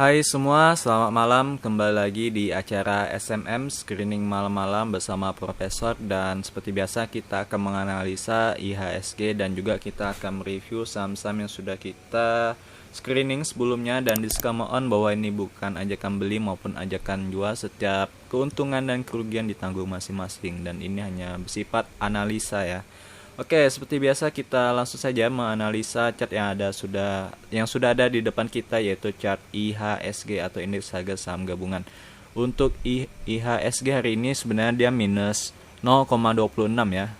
Hai semua, selamat malam. Kembali lagi di acara SMM Screening Malam-Malam bersama Profesor. Dan seperti biasa kita akan menganalisa IHSG dan juga kita akan mereview saham-saham yang sudah kita screening sebelumnya. Dan disclaimer bahwa ini bukan ajakan beli maupun ajakan jual. Setiap keuntungan dan kerugian ditanggung masing-masing. Dan ini hanya bersifat analisa ya. Oke, seperti biasa kita langsung saja menganalisa chart yang sudah ada di depan kita, yaitu chart IHSG atau indeks harga saham gabungan. Untuk IHSG hari ini sebenarnya dia minus 0,26 ya.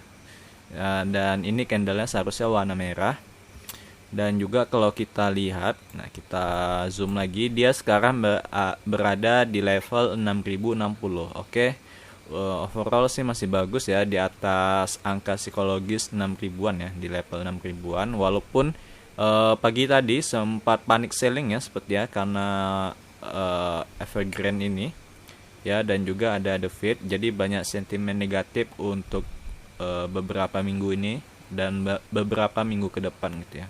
Dan ini candlenya seharusnya warna merah. Dan juga kalau kita lihat, kita zoom lagi, dia sekarang berada di level 6060. Oke. Overall sih masih bagus ya, di atas angka psikologis 6 ribuan ya, di level 6 ribuan. Walaupun pagi tadi sempat panic selling ya seperti ya, karena Evergrande ini ya, dan juga ada The Fed. Jadi banyak sentimen negatif untuk beberapa minggu ini dan beberapa minggu ke depan gitu ya.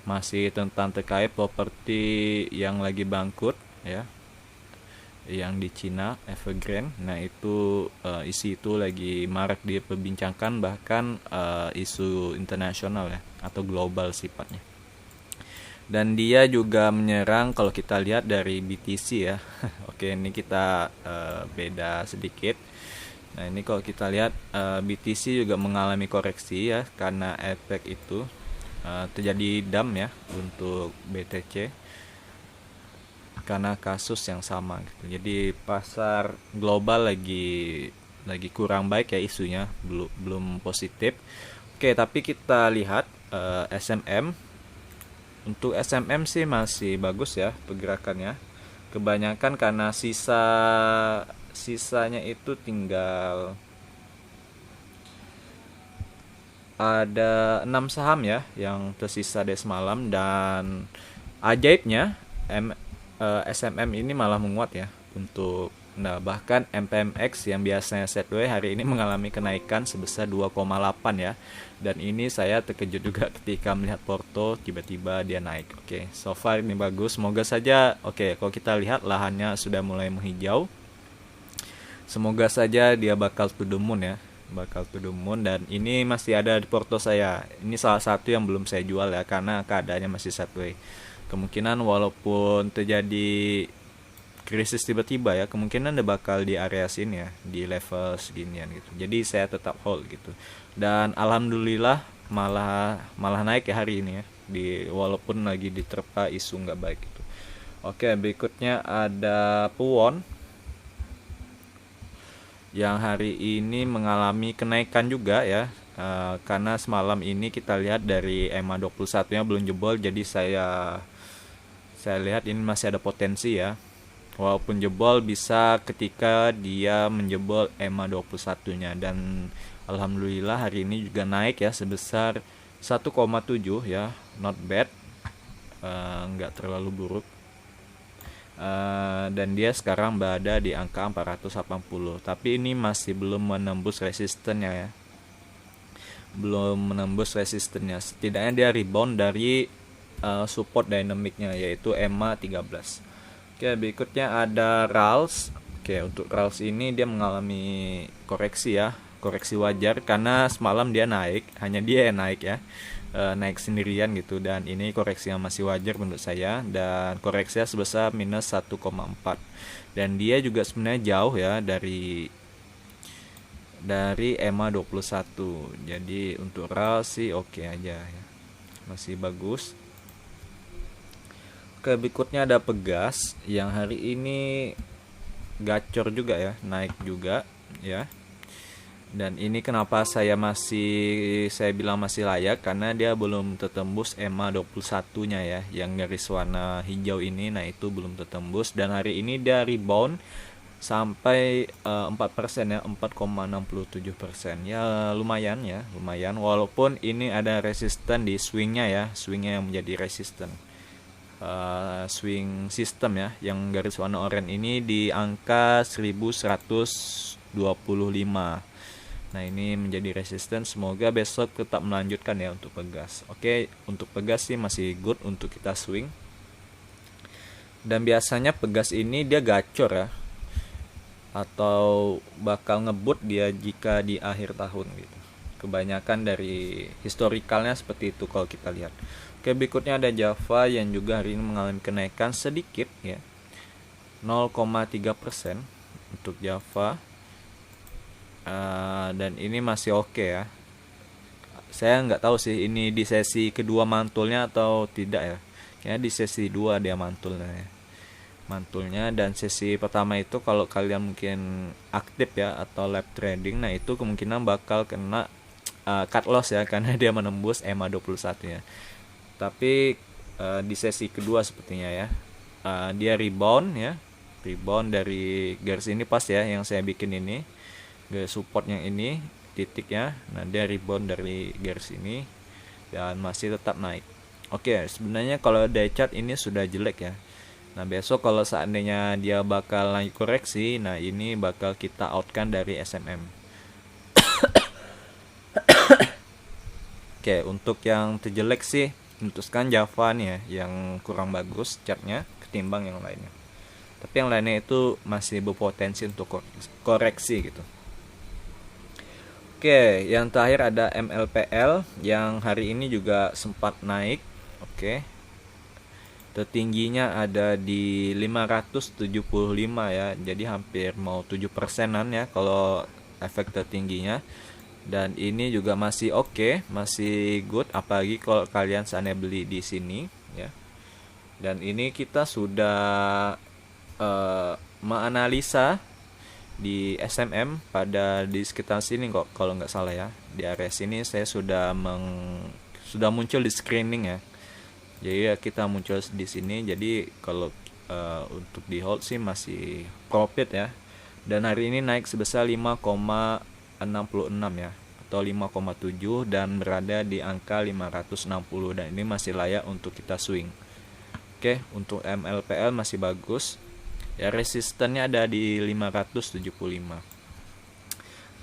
Masih tentang terkait properti yang lagi bangkrut ya, yang di Cina, Evergrande. Nah itu isu itu lagi marak diperbincangkan, bahkan isu internasional ya, atau global sifatnya. Dan dia juga menyerang kalau kita lihat dari BTC ya. Oke, ini kita beda sedikit. Nah ini kalau kita lihat BTC juga mengalami koreksi ya, karena efek itu terjadi dump ya untuk BTC karena kasus yang sama gitu. Jadi pasar global lagi kurang baik ya, isunya belum positif. Oke, tapi kita lihat SMM. Untuk SMM sih masih bagus ya pergerakannya. Kebanyakan karena sisanya itu tinggal ada 6 saham ya yang tersisa dari semalam. Dan ajaibnya SMM ini malah menguat ya. Bahkan MPMX yang biasanya sideways hari ini mengalami kenaikan sebesar 2,8 ya. Dan ini saya terkejut juga ketika melihat Porto tiba-tiba dia naik. Oke, so far ini bagus. Semoga saja kalau kita lihat lahannya sudah mulai menghijau. Semoga saja dia bakal to the moon ya. Dan ini masih ada di Porto saya. Ini salah satu yang belum saya jual ya, karena keadaannya masih sideways. Kemungkinan walaupun terjadi krisis tiba-tiba ya, kemungkinan dia bakal di area sini ya, di level seginian gitu. Jadi saya tetap hold gitu. Dan alhamdulillah malah naik ya hari ini ya, walaupun lagi diterpa isu nggak baik gitu. Oke, berikutnya ada Puwon yang hari ini mengalami kenaikan juga ya. Karena semalam ini kita lihat dari EMA 21 nya belum jebol, jadi saya lihat ini masih ada potensi ya. Walaupun jebol bisa ketika dia menjebol EMA 21 nya. Dan alhamdulillah hari ini juga naik ya sebesar 1,7 ya, not bad, nggak terlalu buruk. Dan dia sekarang berada di angka 480, tapi ini masih belum menembus resistennya ya, setidaknya dia rebound dari support dinamiknya, yaitu EMA 13. Oke, berikutnya ada RALS. Oke, untuk RALS ini dia mengalami koreksi ya, koreksi wajar karena semalam dia naik, hanya dia yang naik ya, naik sendirian gitu. Dan ini koreksi yang masih wajar menurut saya, dan koreksinya sebesar minus 1,4. Dan dia juga sebenarnya jauh ya dari EMA 21. Jadi untuk RALS sih oke aja ya, masih bagus. Oke, berikutnya ada Pegas yang hari ini gacor juga ya, naik juga ya. Dan ini kenapa saya bilang masih layak, karena dia belum tertembus EMA 21-nya ya, yang garis warna hijau ini. Nah, itu belum tertembus, dan hari ini dia rebound sampai 4% ya, 4,67%. Ya lumayan walaupun ini ada resisten di swingnya yang menjadi resisten. Swing system ya, yang garis warna oranye ini di angka 1125. Nah, ini menjadi resisten. Semoga besok tetap melanjutkan ya untuk Pegas. Oke, untuk Pegas sih masih good untuk kita swing. Dan biasanya Pegas ini dia gacor ya, atau bakal ngebut dia jika di akhir tahun gitu. Kebanyakan dari historikalnya seperti itu kalau kita lihat. Oke, berikutnya ada Java yang juga hari ini mengalami kenaikan sedikit ya, 0,3% untuk Java. Dan ini masih oke ya. Saya nggak tahu sih ini di sesi kedua mantulnya atau tidak ya. Kayaknya di sesi 2 dia mantulnya. Dan sesi pertama itu kalau kalian mungkin aktif ya atau live trading, nah itu kemungkinan bakal kena cut loss ya karena dia menembus EMA 21 ya. Tapi di sesi kedua sepertinya ya, dia rebound ya, rebound dari garis ini pas ya yang saya bikin ini, garis support yang ini titiknya. Nah dia rebound dari garis ini dan masih tetap naik. Oke, sebenarnya kalau day chart ini sudah jelek ya. Nah besok kalau seandainya dia bakal naik koreksi, nah ini bakal kita outkan dari SMM. Oke, untuk yang terjelek sih memutuskan Java nih ya, yang kurang bagus chartnya ketimbang yang lainnya. Tapi yang lainnya itu masih berpotensi untuk koreksi gitu. Oke, yang terakhir ada MLPL yang hari ini juga sempat naik. Oke. Tertingginya ada di 575 ya. Jadi hampir mau 7%-an ya kalau efek tertingginya. Dan ini juga masih oke, masih good apalagi kalau kalian seandainya beli di sini ya. Dan ini kita sudah menganalisa di SMM pada di sekitar sini kok kalau nggak salah ya. Di area sini saya sudah muncul di screening ya. Jadi ya kita muncul di sini. Jadi kalau untuk di hold sih masih profit ya. Dan hari ini naik sebesar 5,66 ya atau 5,7 dan berada di angka 560 dan ini masih layak untuk kita swing. Oke, untuk MLPL masih bagus. Ya resistennya ada di 575.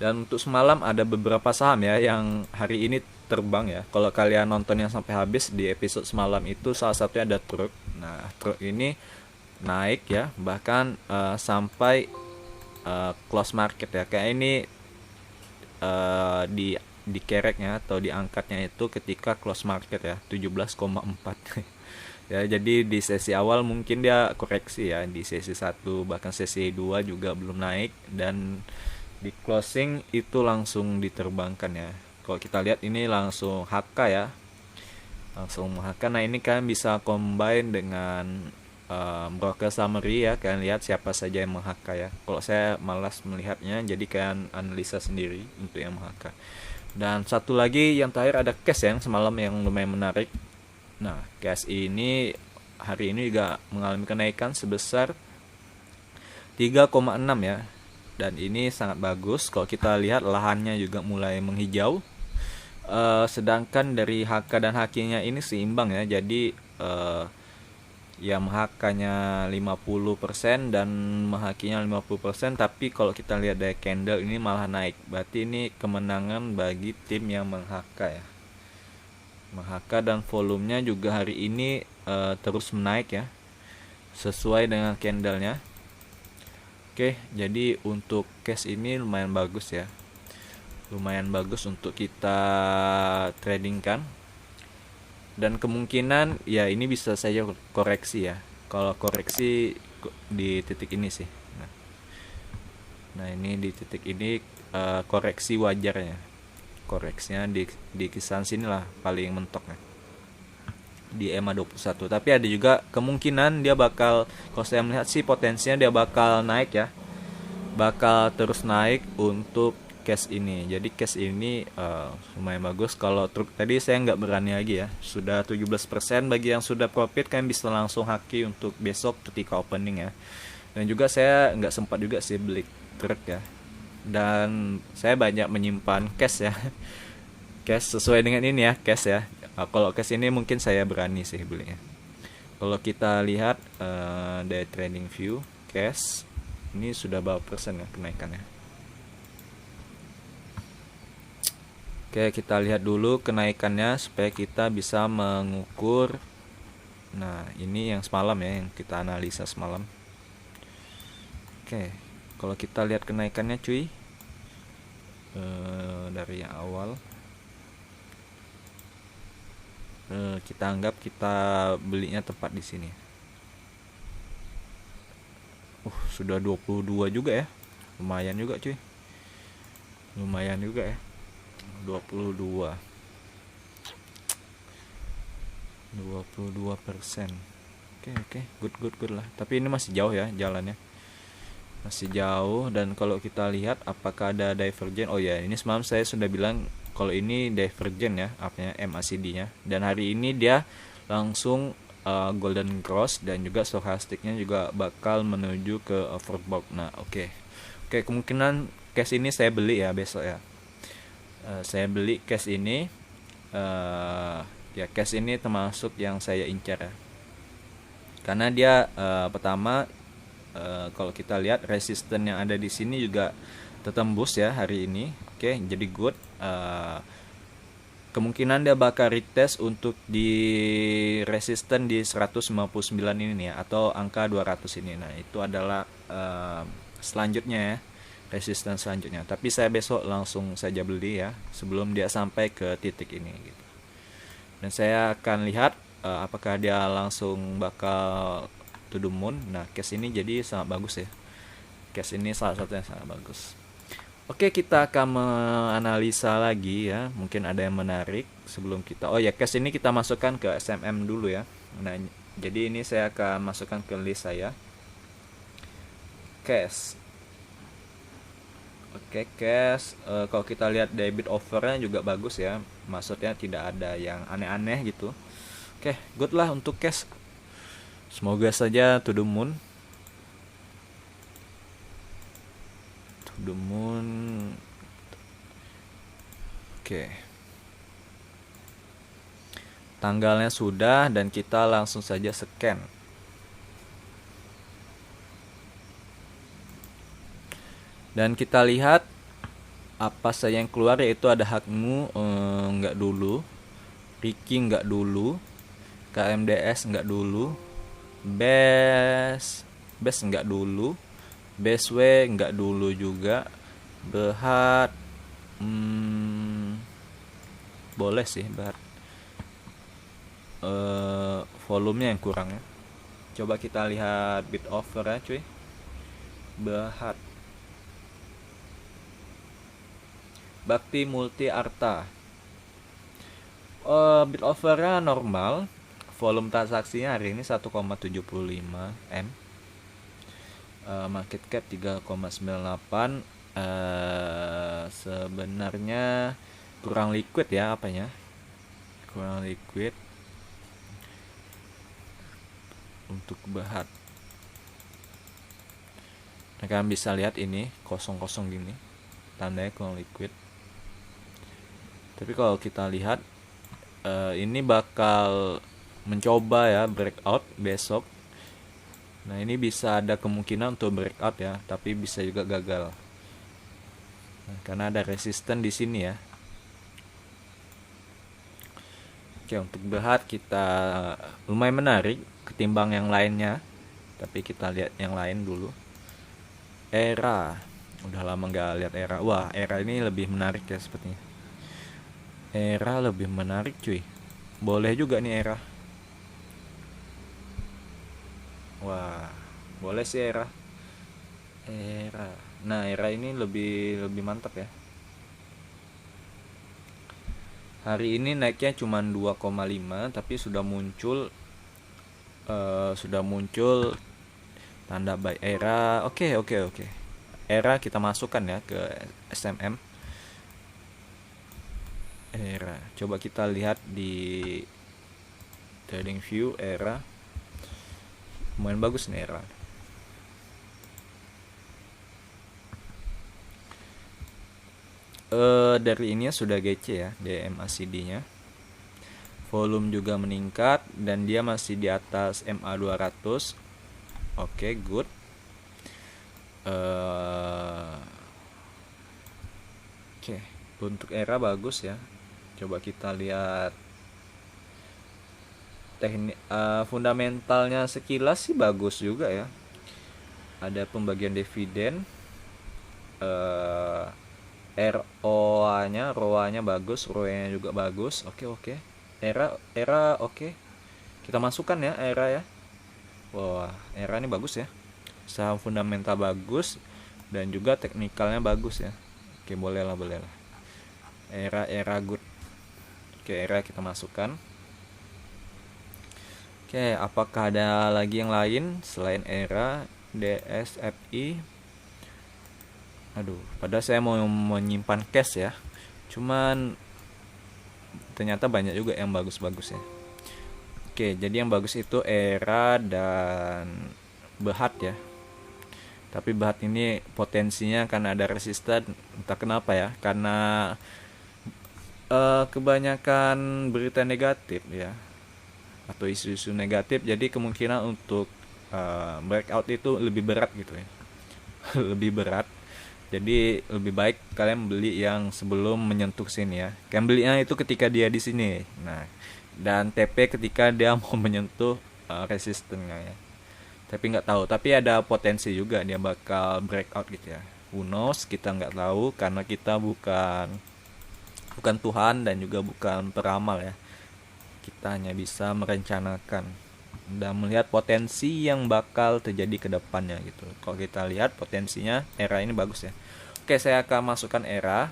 Dan untuk semalam ada beberapa saham ya yang hari ini terbang ya. Kalau kalian nonton yang sampai habis di episode semalam itu salah satunya ada truk. Nah, truk ini naik ya, bahkan sampai close market ya. Kayak ini di kereknya atau diangkatnya itu ketika close market ya, 17,4. Ya, jadi di sesi awal mungkin dia koreksi ya, di sesi 1 bahkan sesi 2 juga belum naik dan di closing itu langsung diterbangkan ya. Kalau kita lihat ini langsung HK ya. Langsung HK. Nah, ini kan bisa combine dengan broker summary ya. Kalian lihat siapa saja yang meng-HK ya. Kalau saya malas melihatnya, jadi kalian analisa sendiri untuk yang meng-HK. Dan satu lagi yang terakhir ada cash yang semalam yang lumayan menarik. Nah, cash ini hari ini juga mengalami kenaikan sebesar 3,6 ya. Dan ini sangat bagus. Kalau kita lihat lahannya juga mulai menghijau. Sedangkan dari HK dan HQ-nya ini seimbang ya. Jadi yang HK-nya 50% dan HQ-nya 50%, tapi kalau kita lihat dari candle ini malah naik. Berarti ini kemenangan bagi tim yang meng-HK ya. Meng-HK dan volumenya juga hari ini terus menaik ya. Sesuai dengan candlenya. Oke, jadi untuk cash ini lumayan bagus ya. Lumayan bagus untuk kita tradingkan. Dan kemungkinan ya ini bisa saja koreksi ya. Kalau koreksi di titik ini sih. Nah ini di titik ini koreksi wajarnya. Koreksinya di kisaran sinilah paling mentok ya. Di EMA 21. Tapi ada juga kemungkinan dia bakal, kalau saya melihat sih potensinya dia bakal naik ya. Bakal terus naik untuk cash ini. Jadi cash ini lumayan bagus. Kalau truk tadi saya nggak berani lagi ya. Sudah 17% bagi yang sudah profit kan bisa langsung haki untuk besok ketika opening ya. Dan juga saya nggak sempat juga sih beli truk ya. Dan saya banyak menyimpan cash ya. Cash sesuai dengan ini ya, cash ya. Kalau cash ini mungkin saya berani sih belinya. Kalau kita lihat dari trading view cash ini sudah berapa persen ya kenaikannya. Oke, kita lihat dulu kenaikannya supaya kita bisa mengukur. Nah, ini yang semalam ya, yang kita analisa semalam. Oke, kalau kita lihat kenaikannya cuy, dari yang awal, kita anggap kita belinya tepat di sini. Sudah 22 juga ya, lumayan juga cuy, lumayan juga ya, 22%. Oke, good lah. Tapi ini masih jauh ya jalannya, masih jauh. Dan kalau kita lihat apakah ada divergen, oh ya, ini semalam saya sudah bilang kalau ini divergen ya, apanya MACD-nya. Dan hari ini dia langsung golden cross, dan juga stokastiknya juga bakal menuju ke overbought. Nah, oke, kemungkinan cash ini saya beli ya besok ya. Saya beli cash ini, ya cash ini termasuk yang saya incar ya, karena dia pertama, kalau kita lihat resisten yang ada di sini juga tertembus ya hari ini. Oke, jadi good. Kemungkinan dia bakal retest untuk di resisten di 159 ini nih ya, atau angka 200 ini. Nah, itu adalah selanjutnya ya, resisten selanjutnya. Tapi saya besok langsung saja beli ya, sebelum dia sampai ke titik ini gitu. Dan saya akan lihat apakah dia langsung bakal to the moon. Nah, case ini jadi sangat bagus ya. Case ini salah satu yang sangat bagus. Oke, kita akan menganalisa lagi ya. Mungkin ada yang menarik sebelum kita. Oh ya, case ini kita masukkan ke SMM dulu ya. Nah, jadi ini saya akan masukkan ke list saya. Case. Oke, case. Kalau kita lihat debit offernya juga bagus ya. Maksudnya tidak ada yang aneh-aneh gitu. Oke, good lah untuk case. Semoga saja to the moon. Oke. Tanggalnya sudah, dan kita langsung saja scan. Dan kita lihat apa saja yang keluar, yaitu ada Hakmu enggak dulu, Riki enggak dulu, KMDS enggak dulu, Best enggak dulu, BSW enggak dulu juga, Behat boleh sih Behat. Volumenya yang kurang ya. Coba kita lihat bid offer ya cuy. Behat, Bakti Multi Arta, bid offernya normal. Volume transaksinya hari ini 1,75 M, market cap 3,98. Sebenarnya kurang liquid ya, apanya kurang liquid untuk Behat. Nah, kalian bisa lihat ini kosong-kosong gini, tandanya kurang liquid. Tapi kalau kita lihat ini bakal mencoba ya breakout besok. Nah, ini bisa ada kemungkinan untuk breakout ya, tapi bisa juga gagal. Nah, karena ada resisten di sini ya. Oke, untuk Behat kita lumayan menarik ketimbang yang lainnya. Tapi kita lihat yang lain dulu. Era, udah lama nggak lihat Era. Wah, Era ini lebih menarik ya sepertinya. Era lebih menarik cuy. Boleh juga nih Era. Wah, boleh sih Era. Nah, Era ini lebih mantap ya. Hari ini naiknya cuma 2,5, tapi sudah muncul tanda buy Era. Oke. Era kita masukkan ya ke SMM. Era. Coba kita lihat di Trading View Era. Lumayan bagus nih Era. Dari ini sudah GC ya, DMACD-nya. Volume juga meningkat dan dia masih di atas MA200. Oke, good. Oke, untuk Era bagus ya. Coba kita lihat teknik fundamentalnya sekilas sih bagus juga ya. Ada pembagian dividen, ROA-nya bagus, ROE-nya juga bagus. Oke. Era oke. Kita masukkan ya era ya. Wah, era ini bagus ya. Saham fundamental bagus dan juga teknikalnya bagus ya. Oke, boleh lah. Era good. Oke, era kita masukkan. Oke, apakah ada lagi yang lain selain era, DSFI? Aduh, padahal saya mau menyimpan cash ya. Cuman ternyata banyak juga yang bagus-bagus ya. Oke, jadi yang bagus itu era dan Behat ya. Tapi Behat ini potensinya karena ada resisten, entah kenapa ya. Karena kebanyakan berita negatif ya, atau isu-isu negatif, jadi kemungkinan untuk breakout itu lebih berat gitu ya. Lebih berat. Jadi lebih baik kalian beli yang sebelum menyentuh sini ya. Kalian belinya itu ketika dia di sini. Nah, dan TP ketika dia mau menyentuh resistennya ya. Tapi nggak tahu. Tapi ada potensi juga dia bakal breakout gitu ya. Who knows? Kita nggak tahu karena kita bukan Tuhan dan juga bukan peramal ya. Kita hanya bisa merencanakan dan melihat potensi yang bakal terjadi ke depannya gitu. Kalau kita lihat potensinya era ini bagus ya. Oke, saya akan masukkan era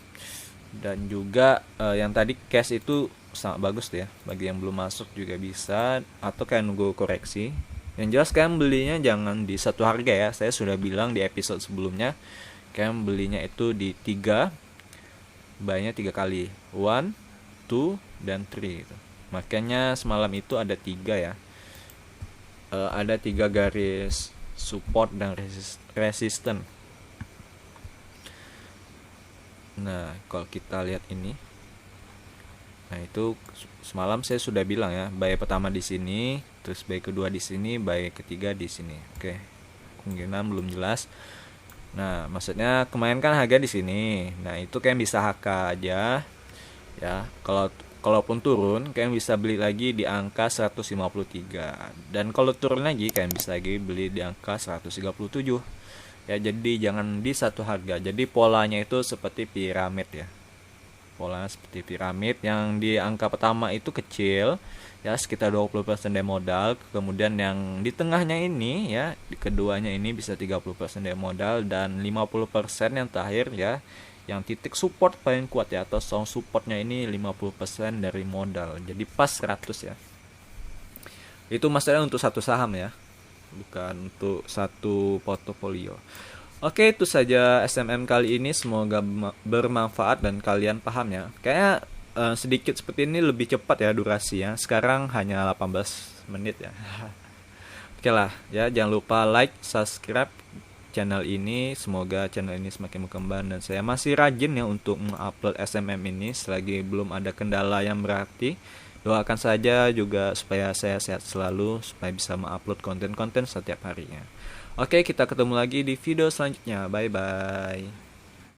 dan juga yang tadi cash itu sangat bagus ya. Bagi yang belum masuk juga bisa, atau kalian nunggu koreksi. Yang jelas kalian belinya jangan di satu harga ya. Saya sudah bilang di episode sebelumnya, kalian belinya itu di 3, buynya 3 kali, 1, 2 dan 3 gitu. Makanya semalam itu ada 3 ya. Ada 3 garis support dan resisten. Nah, kalau kita lihat ini, nah itu semalam saya sudah bilang ya, buy pertama di sini, terus buy kedua di sini, buy ketiga di sini. Oke, kemungkinan belum jelas. Nah, maksudnya kemarin kan harga di sini. Nah, itu kalian bisa HK aja ya. Kalaupun turun, kalian bisa beli lagi di angka 153. Dan kalau turun lagi, kalian bisa lagi beli di angka 137. Ya, jadi jangan di satu harga. Jadi polanya itu seperti piramid ya. Polanya seperti piramid yang di angka pertama itu kecil ya, sekitar 20% dari modal. Kemudian yang di tengahnya ini ya, di keduanya ini bisa 30% dari modal, dan 50% yang terakhir ya, yang titik support paling kuat ya, atau zone supportnya ini 50% dari modal. Jadi pas 100 ya. Itu masalahnya untuk satu saham ya, bukan untuk satu portofolio. Oke, itu saja SMM kali ini. Semoga bermanfaat dan kalian paham ya. Kayaknya sedikit seperti ini lebih cepat ya durasinya. Sekarang hanya 18 menit ya. Oke lah ya, jangan lupa like, subscribe channel ini. Semoga channel ini semakin berkembang dan saya masih rajin ya untuk mengupload SMM ini selagi belum ada kendala yang berarti. Doakan saja juga supaya saya sehat selalu, supaya bisa mengupload konten-konten setiap harinya. Oke, kita ketemu lagi di video selanjutnya. Bye bye.